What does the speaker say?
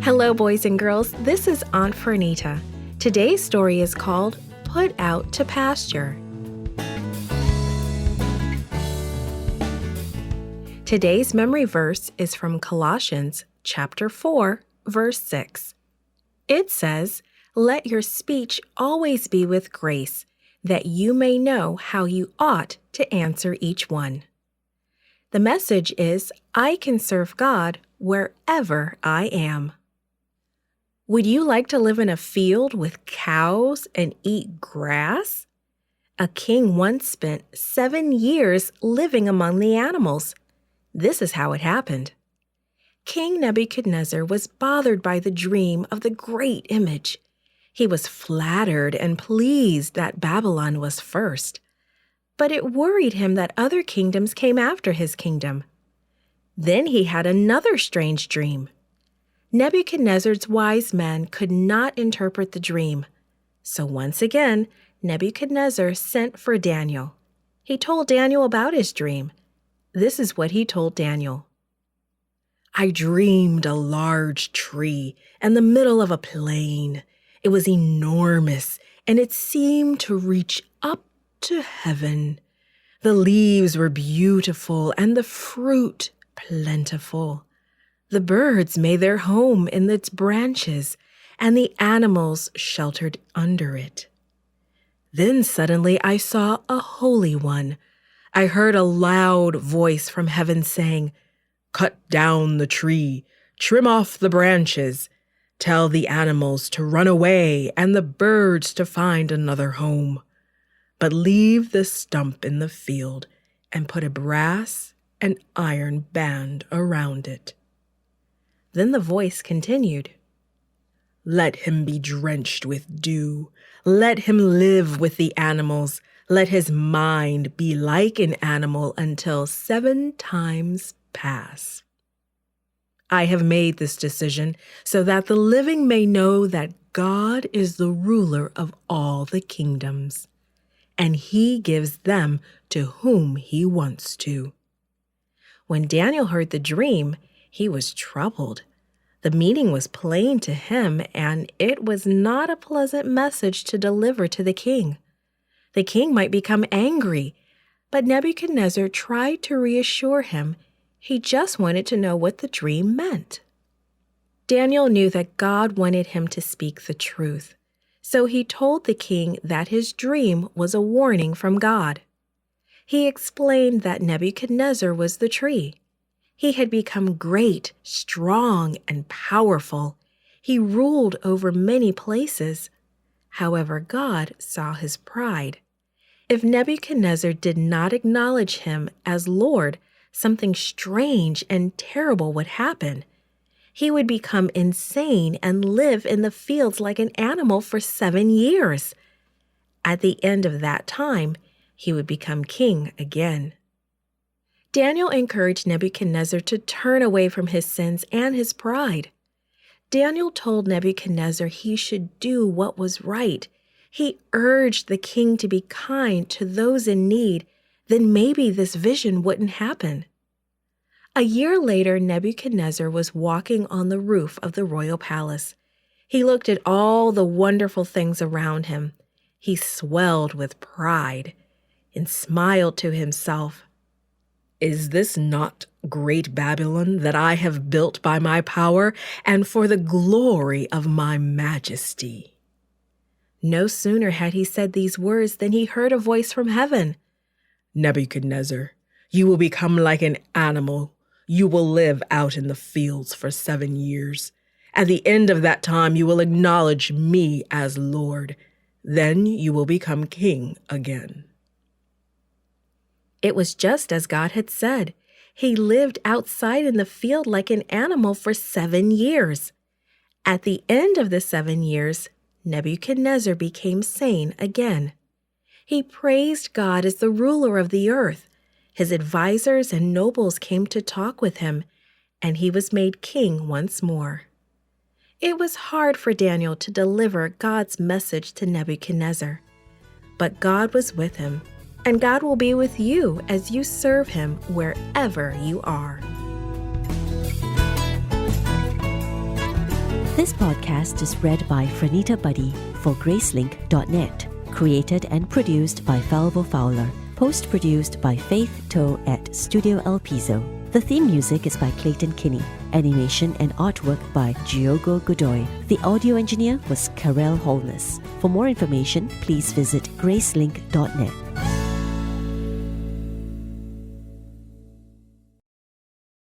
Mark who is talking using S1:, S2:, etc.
S1: Hello, boys and girls. This is Aunt Fernita. Today's story is called Put Out to Pasture. Today's memory verse is from Colossians chapter 4, verse 6. It says, "Let your speech always be with grace, that you may know how you ought to answer each one." The message is, I can serve God wherever I am. Would you like to live in a field with cows and eat grass? A king once spent 7 years living among the animals. This is how it happened. King Nebuchadnezzar was bothered by the dream of the great image. He was flattered and pleased that Babylon was first, but it worried him that other kingdoms came after his kingdom. Then he had another strange dream. Nebuchadnezzar's wise men could not interpret the dream. So once again, Nebuchadnezzar sent for Daniel. He told Daniel about his dream. This is what he told Daniel. "I dreamed a large tree in the middle of a plain. It was enormous, and it seemed to reach up to heaven. The leaves were beautiful, and the fruit plentiful. The birds made their home in its branches, and the animals sheltered under it. Then suddenly I saw a holy one. I heard a loud voice from heaven saying, 'Cut down the tree, trim off the branches. Tell the animals to run away and the birds to find another home. But leave the stump in the field and put a brass and iron band around it.' Then the voice continued, 'Let him be drenched with dew. Let him live with the animals. Let his mind be like an animal until 7 times pass.' I have made this decision so that the living may know that God is the ruler of all the kingdoms, and he gives them to whom he wants to." When Daniel heard the dream, he was troubled. The meaning was plain to him, and it was not a pleasant message to deliver to the king. The king might become angry, but Nebuchadnezzar tried to reassure him. He just wanted to know what the dream meant. Daniel knew that God wanted him to speak the truth, so he told the king that his dream was a warning from God. He explained that Nebuchadnezzar was the tree. He had become great, strong, and powerful. He ruled over many places. However, God saw his pride. If Nebuchadnezzar did not acknowledge him as Lord, something strange and terrible would happen. He would become insane and live in the fields like an animal for 7 years. At the end of that time, he would become king again. Daniel encouraged Nebuchadnezzar to turn away from his sins and his pride. Daniel told Nebuchadnezzar he should do what was right. He urged the king to be kind to those in need. Then maybe this vision wouldn't happen. A year later, Nebuchadnezzar was walking on the roof of the royal palace. He looked at all the wonderful things around him. He swelled with pride and smiled to himself. "Is this not great Babylon that I have built by my power and for the glory of my majesty?" No sooner had he said these words than he heard a voice from heaven. "Nebuchadnezzar, you will become like an animal. You will live out in the fields for 7 years. At the end of that time, you will acknowledge me as Lord. Then you will become king again." It was just as God had said. He lived outside in the field like an animal for 7 years. At the end of the 7 years, Nebuchadnezzar became sane again. He praised God as the ruler of the earth. His advisors and nobles came to talk with him, and he was made king once more. It was hard for Daniel to deliver God's message to Nebuchadnezzar. but God was with him. And God will be with you as you serve him wherever you are.
S2: This podcast is read by Franita Buddy for Gracelink.net. Created and produced by Falvo Fowler. Post-produced by Faith Toe at Studio El Piso. The theme music is by Clayton Kinney. Animation and artwork by Giogo Godoy. The audio engineer was Karel Holness. For more information, please visit Gracelink.net.